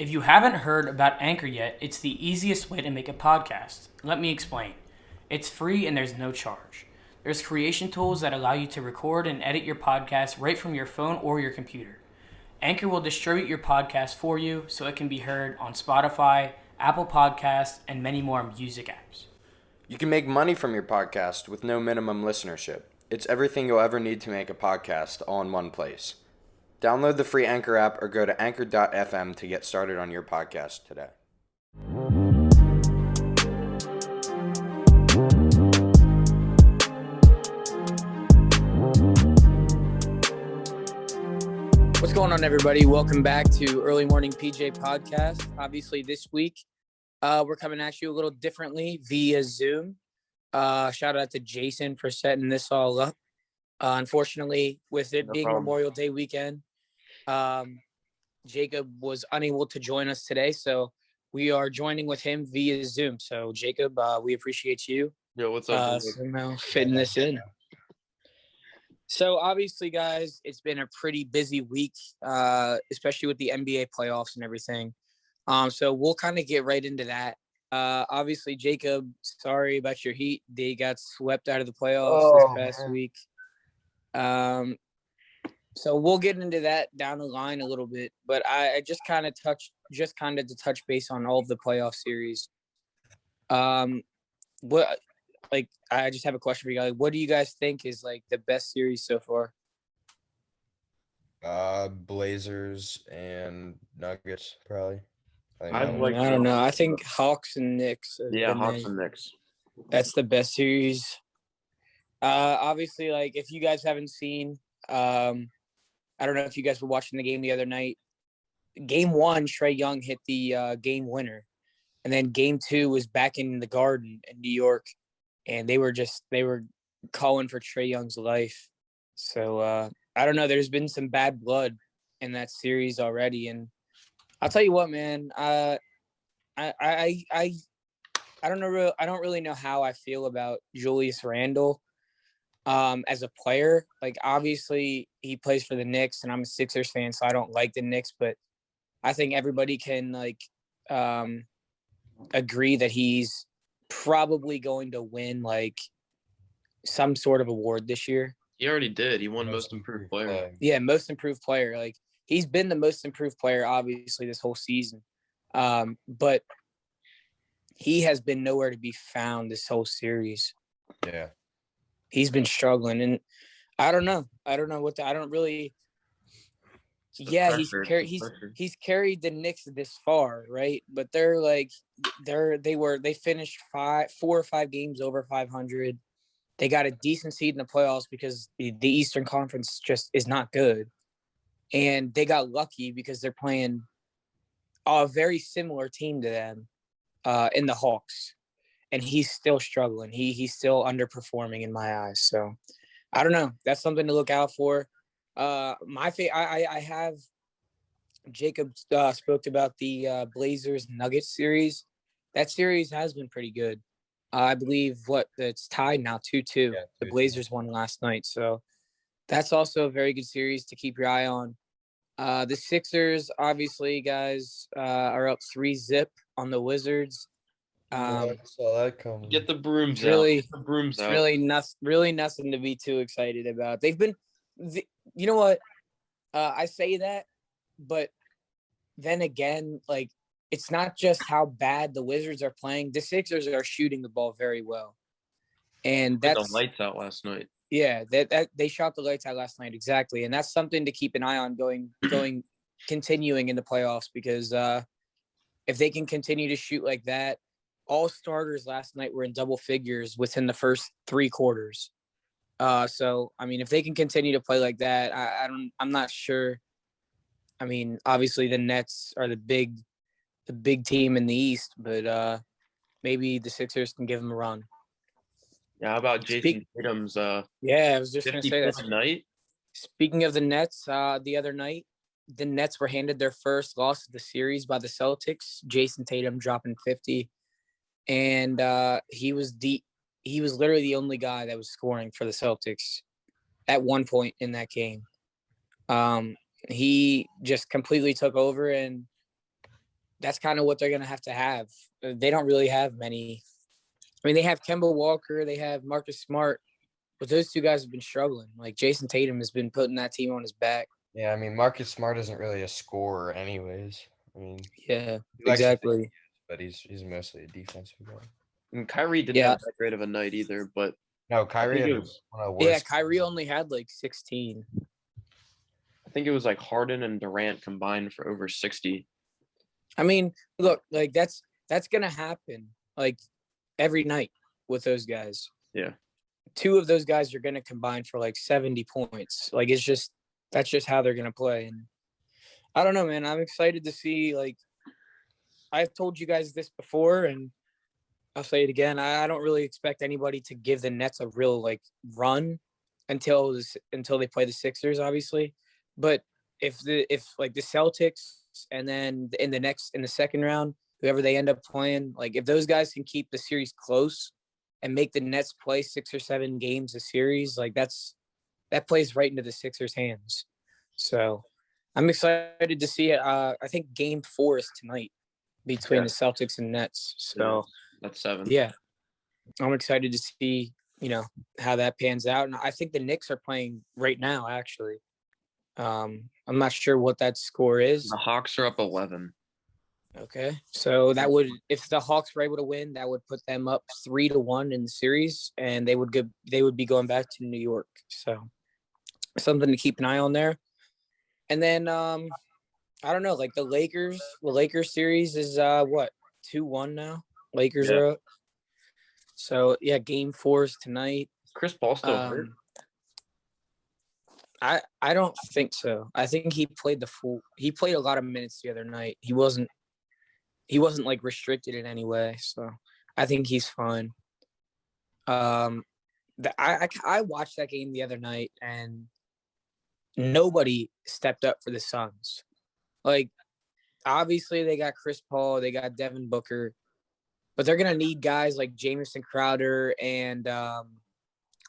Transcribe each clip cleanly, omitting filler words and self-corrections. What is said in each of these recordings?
If you haven't heard about Anchor yet, it's the easiest way to make a podcast. Let me explain. It's free and there's no charge. There's creation tools that allow you to record and edit your podcast right from your phone or your computer. Anchor will distribute your podcast for you so it can be heard on Spotify, Apple Podcasts, and many more music apps. You can make money from your podcast with no minimum listenership. It's everything you'll ever need to make a podcast all in one place. Download the free Anchor app or go to anchor.fm to get started on your podcast today. What's going on, everybody? Welcome back to Early Morning PJ Podcast. Obviously, this week, we're coming at you a little differently via Zoom. Shout out to Jason for setting this all up. Unfortunately, with it being Memorial Day weekend, Jacob was unable to join us today, so we are joining with him via Zoom. So, Jacob, we appreciate you. Yo, what's up? Somehow fitting this in. So, obviously, guys, it's been a pretty busy week, especially with the NBA playoffs and everything. So we'll kind of get right into that. Obviously, Jacob, sorry about your Heat. They got swept out of the playoffs this past week. So we'll get into that down the line a little bit. But I just kind of to touch base on all of the playoff series. I just have a question for you guys. What do you guys think is like the best series so far? Blazers and Nuggets, probably. I don't know. I think Hawks and Knicks. Yeah, Hawks and Knicks. That's the best series. Obviously, like if you guys haven't seen, I don't know if you guys were watching the game the other night. Game 1, Trae Young hit the game winner, and then Game 2 was back in the Garden in New York, and they were calling for Trae Young's life. So I don't know. There's been some bad blood in that series already, and I'll tell you what, man. I don't know. I don't really know how I feel about Julius Randle as a player. Like, obviously, he plays for the Knicks, and I'm a Sixers fan, so I don't like the Knicks. But I think everybody can agree that he's probably going to win like some sort of award this year. He already did. He won Most Improved Player. Yeah, Most Improved Player. Like, he's been the most improved player, obviously, this whole season. But he has been nowhere to be found this whole series. Yeah. He's been struggling. And I don't know. I don't really. Yeah, he's carried the Knicks this far, right? But they finished 4 or 5 games over 500. They got a decent seed in the playoffs because the Eastern Conference just is not good. And they got lucky because they're playing a very similar team to them in the Hawks. And he's still struggling. He's still underperforming in my eyes. So, I don't know. That's something to look out for. I have Jacob spoke about the Blazers Nuggets series. That series has been pretty good. I believe it's tied now 2-2. Yeah, the Blazers won last night. So, that's also a very good series to keep your eye on. The Sixers, obviously, guys, are up 3-0 on the Wizards. I saw that coming. Get the brooms out. Really nothing to be too excited about. They've been, you know what? I say that, but then again, like, it's not just how bad the Wizards are playing. The Sixers are shooting the ball very well, and that's the lights out last night. Yeah, that they shot the lights out last night, exactly, and that's something to keep an eye on continuing in the playoffs, because if they can continue to shoot like that, all starters last night were in double figures within the first 3 quarters. So I mean, if they can continue to play like that, I'm not sure. I mean, obviously the Nets are the big team in the East, but maybe the Sixers can give them a run. Yeah, how about Jason Tatum's I was just going to say that. Night? Speaking of the Nets, the other night, the Nets were handed their first loss of the series by the Celtics. Jason Tatum dropping 50. And he was literally the only guy that was scoring for the Celtics at one point in that game. He just completely took over, and that's kind of what they're going to have. They don't really have many. I mean, they have Kemba Walker, they have Marcus Smart, but those two guys have been struggling. Like Jason Tatum has been putting that team on his back. Yeah, I mean, Marcus Smart isn't really a scorer anyways. I mean, Yeah, he likes to think exactly. he is, but he's mostly a defensive guy. And Kyrie didn't Yeah. have that great of a night either, but No, I Kyrie think had it was, one of the Yeah, worst. Kyrie only had like 16. I think it was like Harden and Durant combined for over 60. I mean, look, like that's going to happen like every night with those guys. Yeah. Two of those guys are going to combine for like 70 points. Like that's just how they're going to play. And I don't know, man. I'm excited to see, like, I've told you guys this before and I'll say it again. I don't really expect anybody to give the Nets a real like run until they play the Sixers, obviously. But if the Celtics and then in the second round, whoever they end up playing, like if those guys can keep the series close and make the Nets play 6 or 7 games a series, like that plays right into the Sixers' hands. So I'm excited to see it. I think Game 4 is tonight between the Celtics and Nets. So that's 7. yeah, I'm excited to see, how that pans out. And I think the Knicks are playing right now, actually. I'm not sure what that score is. The Hawks are up 11. Okay. So that would, if the Hawks were able to win, that would put them up 3-1 in the series, and they would be going back to New York. So something to keep an eye on there. And then I don't know, like the Lakers series is what, 2-1 now? Lakers are up. So yeah, Game 4 is tonight. Chris Paul still hurt? I don't think so. I think he played a lot of minutes the other night. He wasn't like restricted in any way, so I think he's fine. I watched that game the other night and nobody stepped up for the Suns. Like, obviously they got Chris Paul, they got Devin Booker, but they're gonna need guys like Jamison Crowder and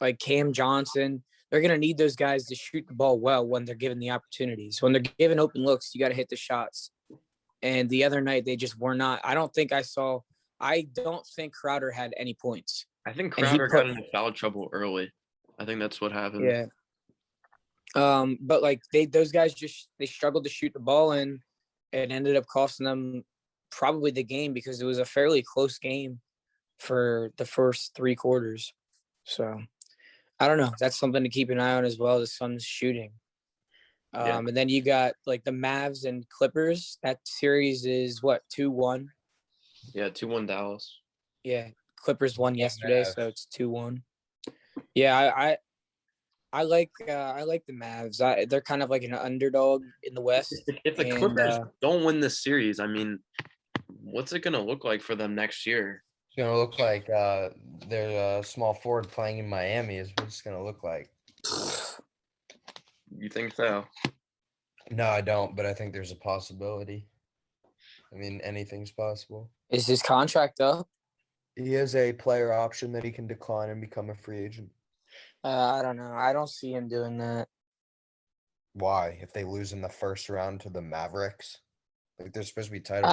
like Cam Johnson. They're gonna need those guys to shoot the ball well when they're given the opportunities. When they're given open looks, you got to hit the shots. And the other night they just were not. I don't think Crowder had any points. I think Crowder got into foul trouble early. I think that's what happened. Yeah. But like those guys they struggled to shoot the ball, and it ended up costing them probably the game because it was a fairly close game for the first 3 quarters. So I don't know. That's something to keep an eye on as well. The Suns shooting. And then you got like the Mavs and Clippers. That series is what, 2-1? Yeah, 2-1 Dallas. Yeah, Clippers won yesterday, so it's 2-1. Yeah, I like the Mavs. They're kind of like an underdog in the West. If the Clippers don't win this series, I mean, what's it gonna look like for them next year? It's gonna look like their small forward playing in Miami is what it's gonna look like. You think so? No, I don't, but I think there's a possibility. I mean, anything's possible. Is his contract up? He has a player option that he can decline and become a free agent. I don't know. I don't see him doing that. Why? If they lose in the first round to the Mavericks, like they're supposed to be title.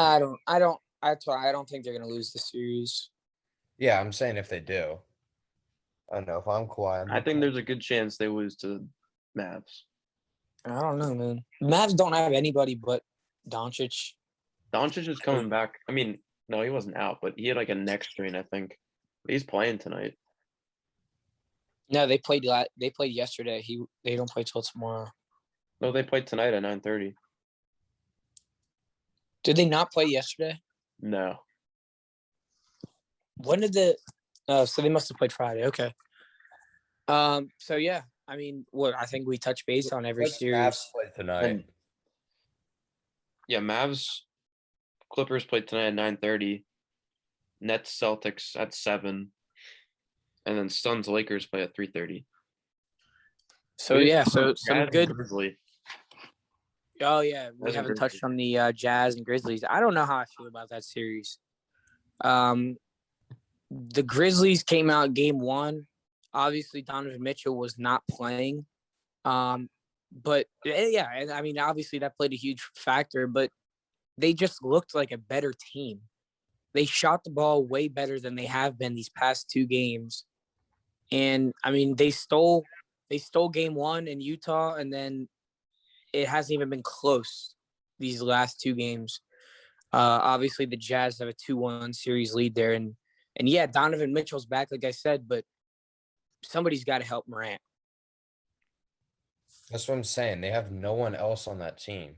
I don't think they're gonna lose the series. Yeah, I'm saying if they do. I don't know. If I'm Kawhi, I think there's a good chance they lose to Mavs. I don't know, man. Mavs don't have anybody but Doncic. Doncic is coming back. I mean, no, he wasn't out, but he had like a neck strain, I think. But he's playing tonight. No, they played yesterday. They don't play till tomorrow. No, they played tonight at 9:30. Did they not play yesterday? No. When did so they must have played Friday. Okay. So yeah, I mean, I think we touch base on every series. Mavs play tonight. Yeah, Mavs Clippers played tonight at 9:30. Nets Celtics at 7. And then Suns Lakers play at 3:30. So yeah, so some good. Grizzly. Oh yeah, we haven't touched on the Jazz and Grizzlies. I don't know how I feel about that series. The Grizzlies came out game 1. Obviously, Donovan Mitchell was not playing. But yeah, I mean, obviously that played a huge factor. But they just looked like a better team. They shot the ball way better than they have been these past 2 games. And I mean, they stole game 1 in Utah, and then it hasn't even been close these last 2 games. Obviously the Jazz have a 2-1 series lead there, and yeah, Donovan Mitchell's back, like I said, but somebody's got to help Morant. That's what I'm saying. They have no one else on that team.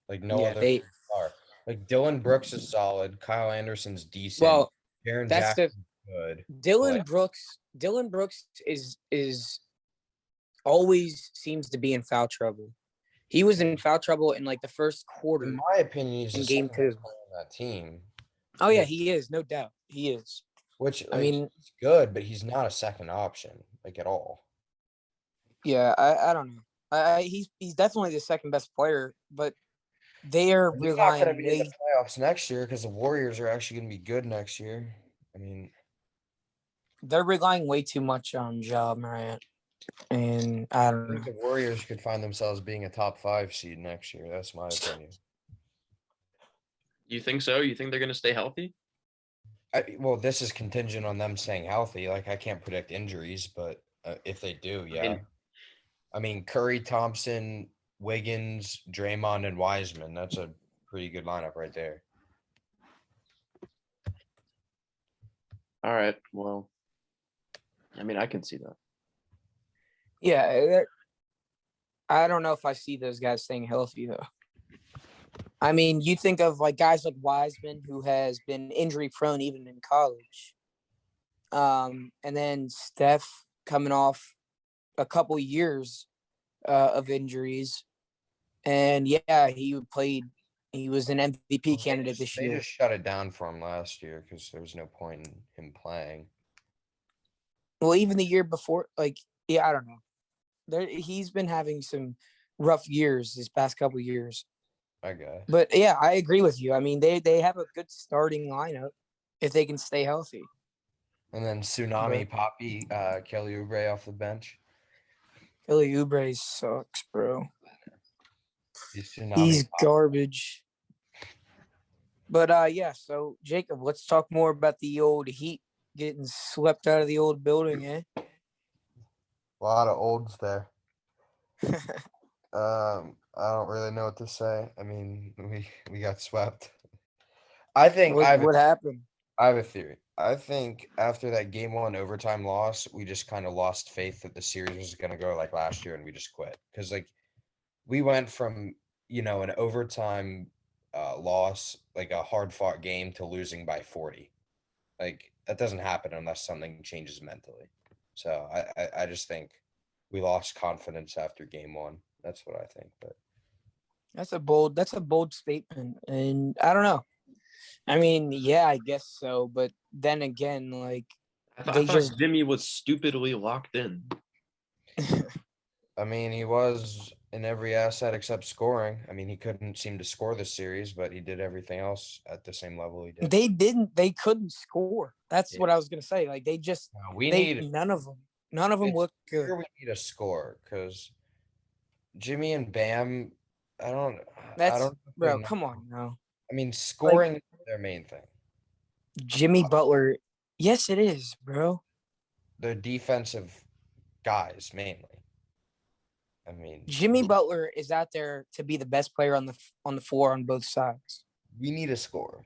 Like no Yeah, other star. Like Dylan Brooks is solid. Kyle Anderson's decent. well, Jaren that's the Jackson's good. Dylan but- Brooks. Dylan Brooks is always seems to be in foul trouble. He was in foul trouble in like the first quarter. In my opinion, he's in the game second best 2. player on that team. Oh yeah, he is, no doubt. He is. Which I mean, he's good, but he's not a second option, like at all. yeah, I don't know. He's definitely the second best player, but they are He's not going to relying be in the way. playoffs next year because the Warriors are actually going to be good next year. I mean, They're relying way too much on Ja Morant, and I I don't think know. the Warriors could find themselves being a top 5 seed next year. That's my opinion. You think so? You think they're going to stay healthy? Well, this is contingent on them staying healthy. Like I can't predict injuries, but if they do, yeah. I mean, Curry, Thompson, Wiggins, Draymond, and Wiseman. That's a pretty good lineup right there. All right. Well, I mean, I can see that. Yeah, I don't know if I see those guys staying healthy though. I mean, you think of like guys like Wiseman, who has been injury prone even in college, and then Steph coming off a couple years of injuries, and yeah, he was an MVP candidate this They year. just shut it down for him last year because there was no point in him playing. Well, even the year before, like, yeah, I don't know. He's been having some rough years this past couple years. I guess. But yeah, I agree with you. I mean, they have a good starting lineup if they can stay healthy. And then Tsunami Poppy, Kelly Oubre off the bench. Kelly Oubre sucks, bro. He's Tsunami He's Poppy. garbage. But yeah, so Jacob, let's talk more about the old Heat getting swept out of the old building, eh? A lot of olds there. I don't really know what to say. I mean, we got swept. I think What happened? I have a theory. I think after that game 1 overtime loss, we just kind of lost faith that the series was going to go like last year, and we just quit. Because like we went from an overtime loss, like a hard fought game, to losing by 40. Like that doesn't happen unless something changes mentally. So I just think we lost confidence after game 1. That's what I think. But That's a bold statement, and I don't know. I mean, yeah, I guess so, but then again, like I they thought just Jimmy was stupidly locked in. I mean, he was in every asset except scoring. I mean, he couldn't seem to score this series, but he did everything else at the same level he did. they couldn't score. That's Yeah. what I was gonna say. Like they just none of them look good. Here we need a score because Jimmy and Bam, I don't That's know. bro. Come on now, I mean, scoring is their main thing. Jimmy Butler. Yes, it is, bro. They're defensive guys mainly. I mean, Jimmy Butler is out there to be the best player on the floor on both sides. we need a score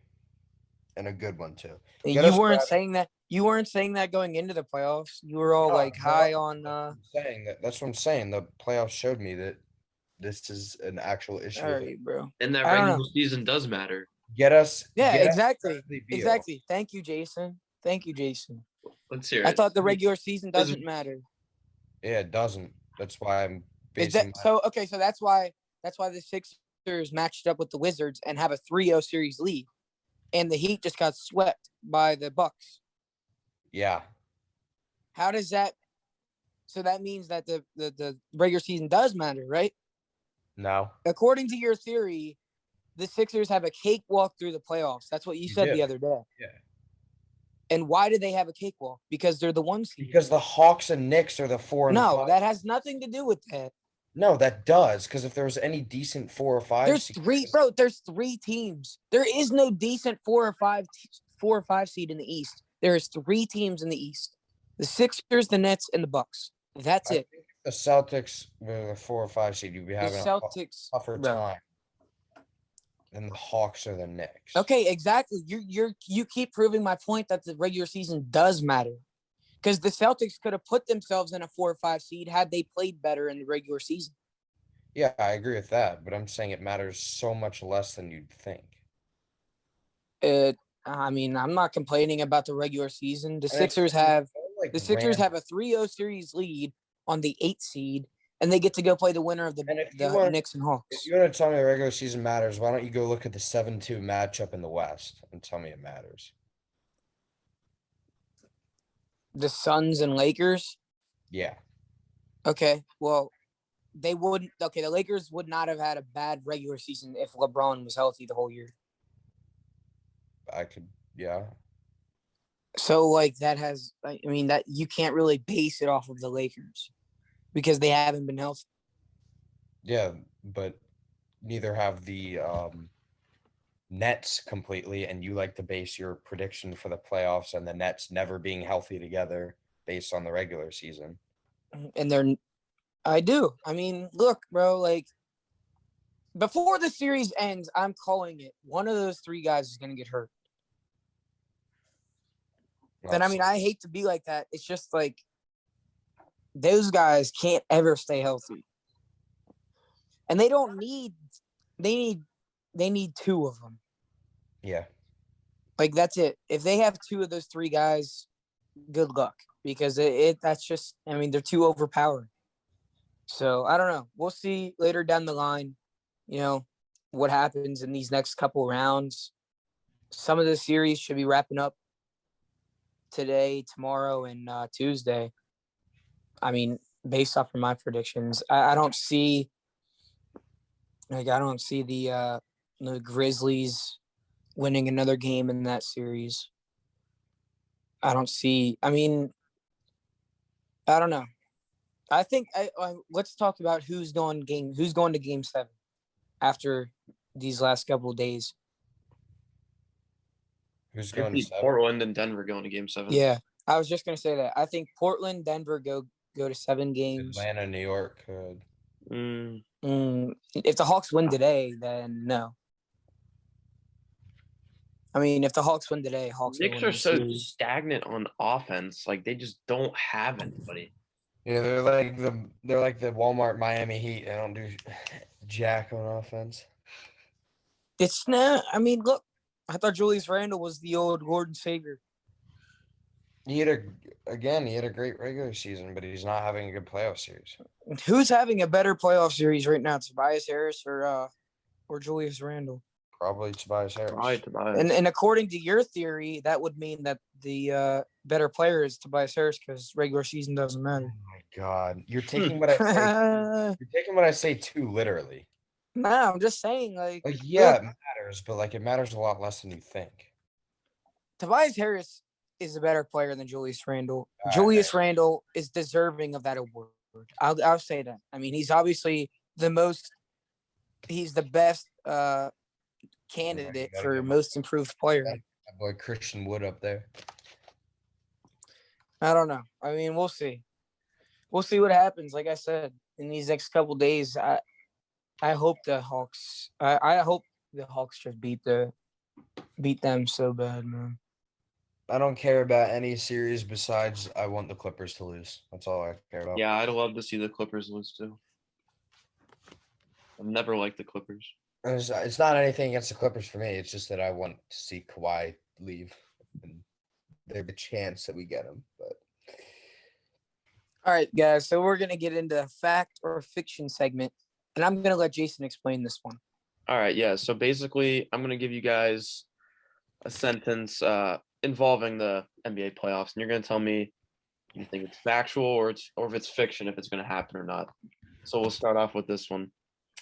and a good one too. You weren't saying that. You weren't saying that going into the playoffs. You were all high on. Saying that. That's what I'm saying. The playoffs showed me that this is an actual issue. All right, bro. And that I don't regular know. season does matter. Get us. Yeah, get us exactly. Bradley Beal. Exactly. Thank you, Jason. Let's hear it. I thought the regular season doesn't matter. Yeah, it doesn't. That's why I'm Is basing. that so? Okay, so that's why the Sixers matched up with the Wizards and have a 3-0 series lead, and the Heat just got swept by the Bucks. Yeah. How does that? So that means that the regular season does matter, right? No. According to your theory, the Sixers have a cakewalk through the playoffs. That's what you said do. the other day. Yeah. And why do they have a cakewalk? Because they're the 1 seed. Because the Hawks and Knicks are the 4 and No, 5. that has nothing to do with that. No, that does, because if there was any decent 4 or 5 There's seeds, three, bro. There's 3 teams. There is no decent 4 or 5 seed in the East. There's 3 teams in the East: the Sixers, the Nets, and the Bucks. That's I it. think if the Celtics were the 4 or 5 seed, you'd be The having a Celtics, tougher bro. time than the Hawks or the Knicks. Okay, exactly. You keep proving my point that the regular season does matter, because the Celtics could have put themselves in a 4 or 5 seed had they played better in the regular season. Yeah, I agree with that, but I'm saying it matters so much less than you'd think. I mean, I'm not complaining about the regular season. The And Sixers it's have like the Sixers have a 3-0 series lead on the 8th seed, and they get to go play the winner of And if you the want, Knicks and if Hawks. you want to tell me the regular season matters, why don't you go look at the 7-2 matchup in the West and tell me it matters? The Suns and Lakers. Yeah, Okay, well, they wouldn't. Okay, the Lakers would not have had a bad regular season if LeBron was healthy the whole year. I could. Yeah, So like that has, I mean, that you can't really base it off of the Lakers because they haven't been healthy. yeah, but neither have the Nets completely, and you like to base your prediction for the playoffs and the Nets never being healthy together based on the regular season. And I do. I mean, look, bro, like before the series ends, I'm calling it. One of those 3 guys is going to get hurt. And I mean, I hate to be like that. It's just like those guys can't ever stay healthy. And they need 2 of them. Yeah. Like that's it. If they have 2 of those 3 guys, good luck, because that's just, I mean, they're too overpowered. So I don't know. We'll see later down the line, what happens in these next couple rounds. Some of the series should be wrapping up today, tomorrow, and Tuesday. I mean, based off of my predictions, I don't see the Grizzlies winning another game in that series. I don't see. I mean, I don't know. I think let's talk about who's going to Game 7 after these last couple of days. Who's I going to think 7? Portland and Denver going to Game 7. Yeah, I was just gonna say that. I think Portland, Denver go to 7 games. Atlanta, New York could. If the Hawks win today, then no. I mean, if the Hawks win today, Hawks Knicks are so stagnant on offense. Like they just don't have anybody. Yeah, they're like the Walmart Miami Heat. They don't do jack on offense. It's not. I mean, look, I thought Julius Randle was the old Gordon Sager. He had a great regular season, but he's not having a good playoff series. Who's having a better playoff series right now, Tobias Harris or Julius Randle? Probably Tobias Harris. Probably Tobias. And according to your theory, that would mean that the better player is Tobias Harris because regular season doesn't matter. Oh my God, you're taking what I say. You're taking what I say too literally. Nah, I'm just saying, like yeah, it matters, but like it matters a lot less than you think. Tobias Harris is a better player than Julius Randle. Julius Randle is deserving of that award. I'll say that. I mean, he's obviously he's the best candidate for most improved player. That boy Christian Wood up there. I don't know. I mean, we'll see. We'll see what happens. Like I said, in these next couple days, I hope the Hawks. I hope the Hawks just beat them so bad, man. I don't care about any series besides I want the Clippers to lose. That's all I care about. Yeah, I'd love to see the Clippers lose too. I've never liked the Clippers. It's not anything against the Clippers for me. It's just that I want to see Kawhi leave, and there's a chance that we get him. But all right, guys. So we're gonna get into fact or fiction segment, and I'm gonna let Jason explain this one. All right, yeah. So basically, I'm gonna give you guys a sentence involving the NBA playoffs, and you're gonna tell me if you think it's factual or if it's fiction, if it's gonna happen or not. So we'll start off with this one.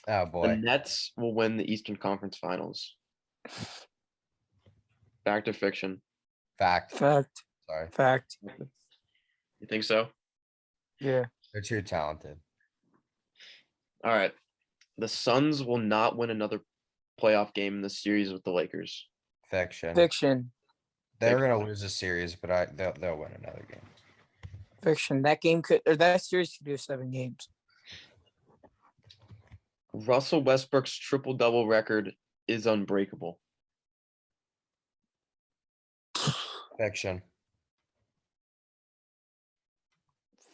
oh The boy, Nets will win the Eastern Conference Finals. Fact or fiction? fact. Fact. Sorry, Fact. You think so? Yeah. they're too talented. All right. The Suns will not win another playoff game in the series with the Lakers. Fiction. Fiction. They're gonna lose a series, but they'll win another game. Fiction. That series could do 7 games. Russell Westbrook's triple-double record is unbreakable. Fiction.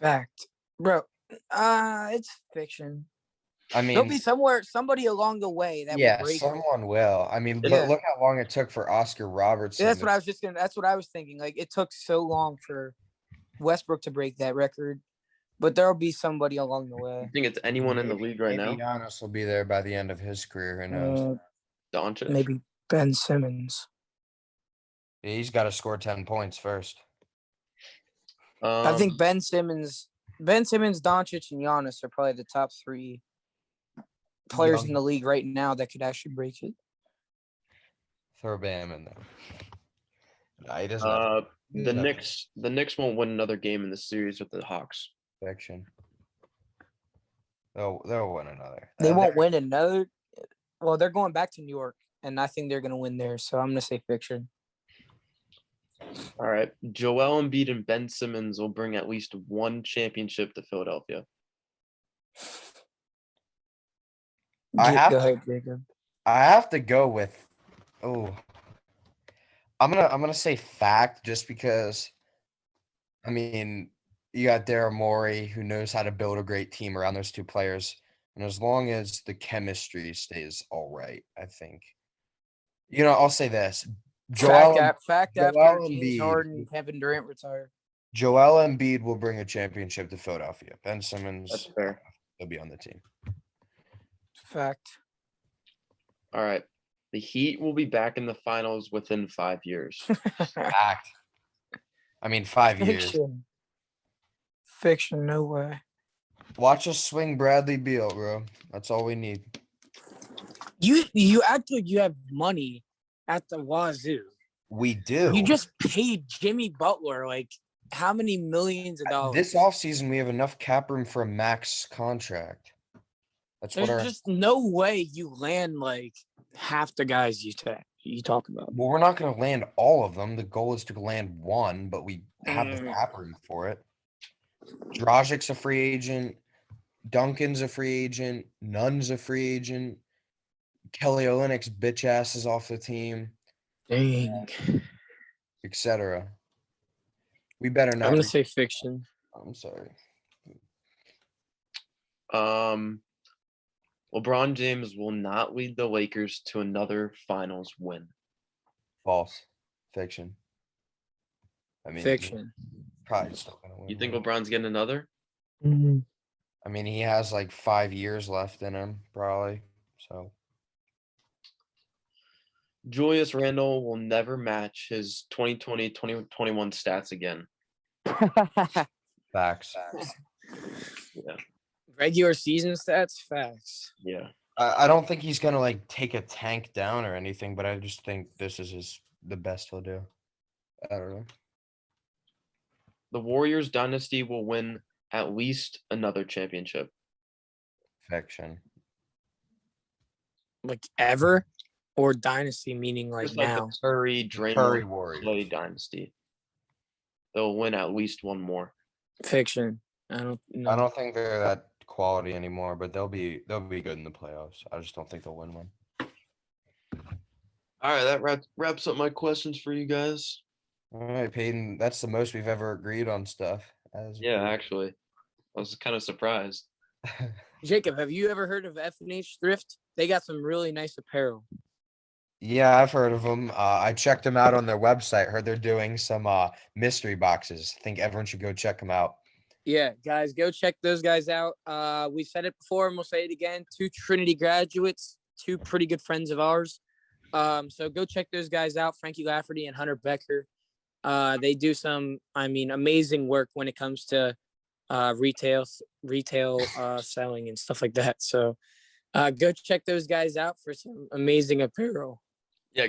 Fact. Bro, it's fiction. I There'll mean, be somebody along the way that will yeah, break it. someone will. I mean, Yeah. look how long it took for Oscar Robertson. That's what I was thinking. Like, it took so long for Westbrook to break that record, but there'll be somebody along the You way. think it's anyone in the league right now? Maybe Giannis will be there by the end of his career. Who knows? Doncic? Maybe Ben Simmons. He's got to score 10 points first. I think Ben Simmons, Doncic, and Giannis are probably the top 3 players in the league right now that could actually break it. Throw Bam in there. No, he doesn't. The Knicks won't win another game in the series with the Hawks. Fiction. They'll win another. They won't win another. Well, they're going back to New York, and I think they're going to win there. So I'm going to say fiction. All right. Joel Embiid and Ben Simmons will bring at least 1 championship to Philadelphia. Go ahead, Jacob. I have to go with. Oh, I'm gonna say fact just because. I mean, you got Daryl Morey who knows how to build a great team around those 2 players, and as long as the chemistry stays all right, I think. I'll say this: Fact after Joel James Embiid. Harden, Kevin Durant retire. Joel Embiid will bring a championship to Philadelphia. Ben Simmons, That's fair. He'll be on the team. Fact. All right. The Heat will be back in the finals within 5 years. Fact. I mean, 5 years. Fiction. Fiction, no way. Watch us swing Bradley Beal, bro. That's all we need. You act like you have money at the wazoo. We do. You just paid Jimmy Butler like how many millions of dollars? This offseason, we have enough cap room for a max contract. There's just no way you land like half the guys you talk about. Well, we're not going to land all of them. The goal is to land 1, but we have the cap room for it. Dragic's a free agent. Duncan's a free agent. Nunn's a free agent. Kelly Olynyk's bitch ass is off the team. Dang. Etc. We better not. I'm gonna say fiction. I'm sorry. LeBron James will not lead the Lakers to another finals win. False. Fiction. I mean, Fiction. Probably still gonna win. You think LeBron's getting another? Mm-hmm. I mean, he has like 5 years left in him, probably. So. Julius Randle will never match his 2020-2021 stats again. Facts. Yeah. Regular season stats, facts. Yeah. I don't think he's gonna like take a tank down or anything, but I just think this is the best he'll do. I don't know. The Warriors dynasty will win at least another championship. Fiction. Like ever, or dynasty meaning like Just like now. the Curry, Curry Draymond, Warriors. Clay dynasty. They'll win at least 1 more. Fiction. I don't know. I don't think they're that quality anymore, but they'll be good in the playoffs. I just don't think they'll win one. All right, that wraps up my questions for you guys. All right, Peyton, that's the most we've ever agreed on stuff. Yeah, actually, I was kind of surprised. Jacob, have you ever heard of FnH Thrift? They got some really nice apparel. Yeah, I've heard of them. I checked them out on their website. Heard they're doing some mystery boxes. I think everyone should go check them out. Yeah, guys, go check those guys out. We've said it before and we'll say it again. 2 Trinity graduates, 2 pretty good friends of ours. So go check those guys out, Frankie Lafferty and Hunter Becker. They do some, amazing work when it comes to retail selling and stuff like that. So go check those guys out for some amazing apparel. Yeah,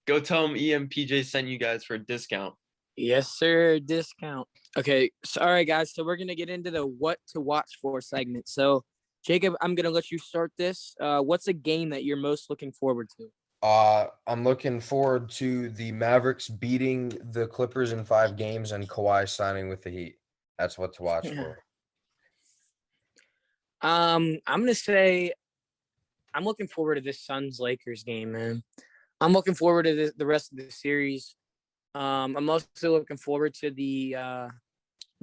go tell them EMPJ sent you guys for a discount. Yes, sir. Discount. Okay. So, all right, guys. So we're going to get into the what to watch for segment. So Jacob, I'm gonna let you start this. What's a game that you're most looking forward to? I'm looking forward to the Mavericks beating the Clippers in 5 games and Kawhi signing with the Heat. That's what to watch for. I'm gonna say I'm looking forward to this Suns Lakers game, man. I'm looking forward to the rest of the series. I'm also looking forward to the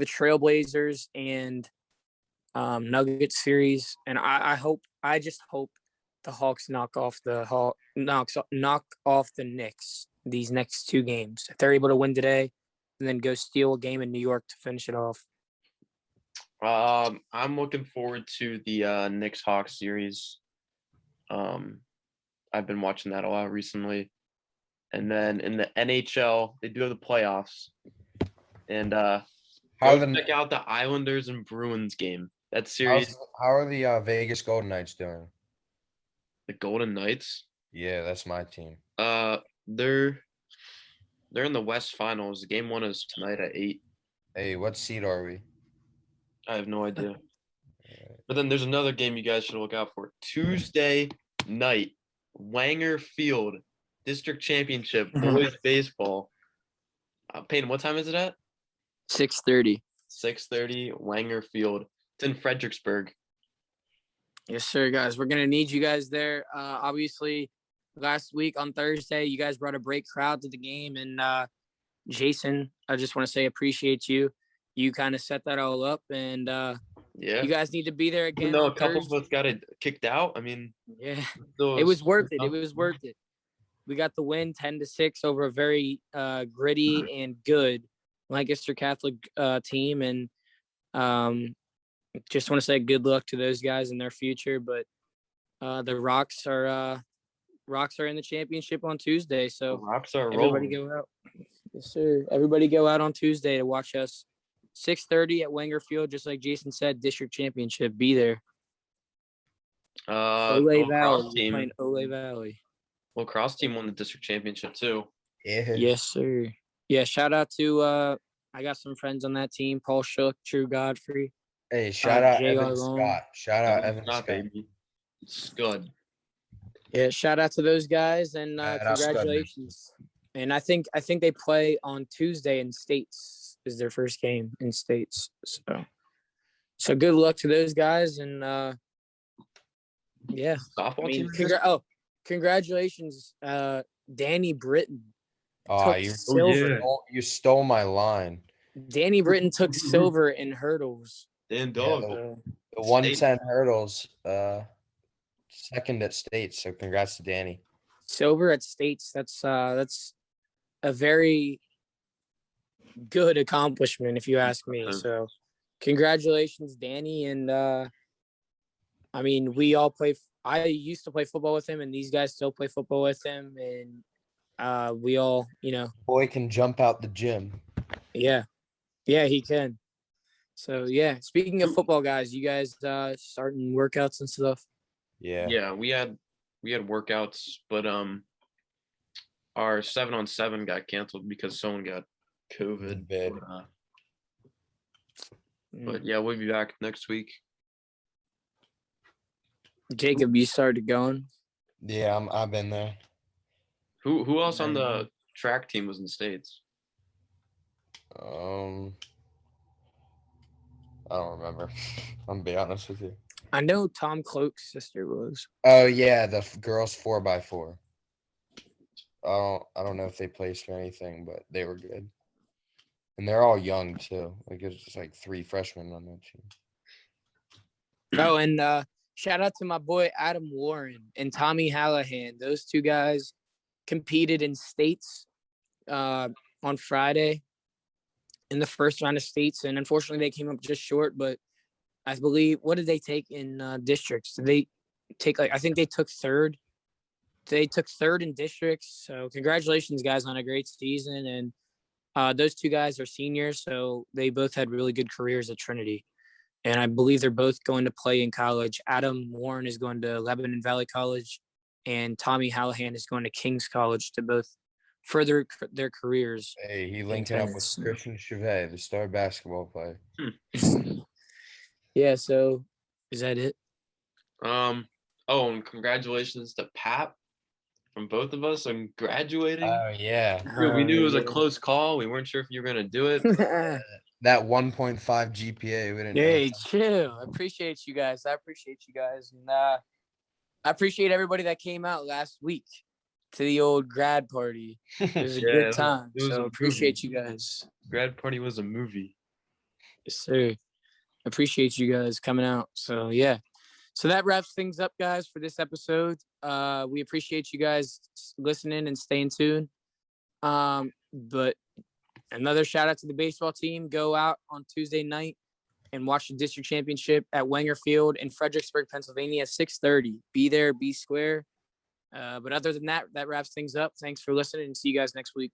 Trailblazers and Nuggets series, and I just hope the Hawks knock off the Knicks these next 2 games. If they're able to win today, and then go steal a game in New York to finish it off. I'm looking forward to the Knicks Hawks series. I've been watching that a lot recently. And then in the NHL, they do have the playoffs. And go check out the Islanders and Bruins game. That series. How are the Vegas Golden Knights doing? The Golden Knights? Yeah, that's my team. They're in the West Finals. Game 1 is tonight at 8. Hey, what seed are we? I have no idea. But then there's another game you guys should look out for. Tuesday night, Wanger Field, District Championship, boys baseball. Peyton, what time is it at? 6:30. 6:30, Wanger Field. It's in Fredericksburg. Yes, sir, guys. We're gonna need you guys there. Obviously, last week on Thursday, you guys brought a great crowd to the game, and Jason, I just want to say appreciate you. You kind of set that all up, and Yeah. you guys need to be there again. Even though on a couple Thursday. of us got it kicked out, I mean, Yeah, it was worth it. It was worth it. We got the win 10-6 over a very gritty and good Lancaster Catholic team, and just want to say good luck to those guys in their future. But the Rocks are in the championship on Tuesday, so Rocks are everybody rolling. go out. Yes, sir. Everybody go out on Tuesday to watch us. 6:30 at Wanger Field, just like Jason said, district championship. Be there. Ole Valley. We're playing Ole Valley. Well, cross team won the district championship too. Yeah. Yes, sir. Yeah, shout out to I got some friends on that team. Paul Shook, True Godfrey. Hey, shout out J.R. Evan Long. Scott. Shout out Evan Not Scott. baby. It's good. Yeah, shout out to those guys and that's good. congratulations. And I think they play on Tuesday in States. Is their first game in States. So good luck to those guys and yeah. Softball team. Congratulations, Danny Britton. Oh, Silver. You stole my line. Danny Britton took silver in hurdles. Dan Dog. The 110 hurdles, second at States. So congrats to Danny. Silver at States. That's a very good accomplishment, if you ask me. So, congratulations, Danny. And I mean, we all play. I used to play football with him, and these guys still play football with him. And we all, Boy can jump out the gym. Yeah, he can. So yeah, speaking of football, guys, you guys starting workouts and stuff? Yeah, we had workouts, but our 7-on-7 got canceled because someone got COVID. But yeah, we'll be back next week. Jacob, you started going? Yeah, I've been there. Who else on the track team was in States? I don't remember. I'm gonna be honest with you. I know Tom Cloak's sister was. Oh yeah, the girls 4x4. I don't know if they placed or anything, but they were good. And they're all young too. Like it's just like 3 freshmen on that team. Oh, and shout out to my boy Adam Warren and Tommy Hallahan. Those 2 guys competed in States on Friday in the first round of States, and unfortunately they came up just short. But I believe, what did they take in districts? Did they take I think they took third. They took third in districts. So congratulations, guys, on a great season. And those 2 guys are seniors, so they both had really good careers at Trinity. And I believe they're both going to play in college. Adam Warren is going to Lebanon Valley College, and Tommy Hallahan is going to King's College to both further their careers. Hey, he linked up with Christian Chevet, the star basketball player. Yeah, so is that it? Oh, and congratulations to Pap from both of us on graduating. Oh yeah. Dude, we knew it was a close call. We weren't sure if you were gonna do it. That 1.5 GPA. We didn't know. Hey, chill. I appreciate you guys. And I appreciate everybody that came out last week to the old grad party. It was a Yeah, good time. it was So a appreciate you guys. Grad party was a movie. Yes, sir. Appreciate you guys coming out. So yeah. So that wraps things up, guys, for this episode. We appreciate you guys listening and staying tuned. But another shout out to the baseball team. Go out on Tuesday night and watch the district championship at Wenger Field in Fredericksburg, Pennsylvania, 6:30. Be there, be square. But other than that, that wraps things up. Thanks for listening and see you guys next week.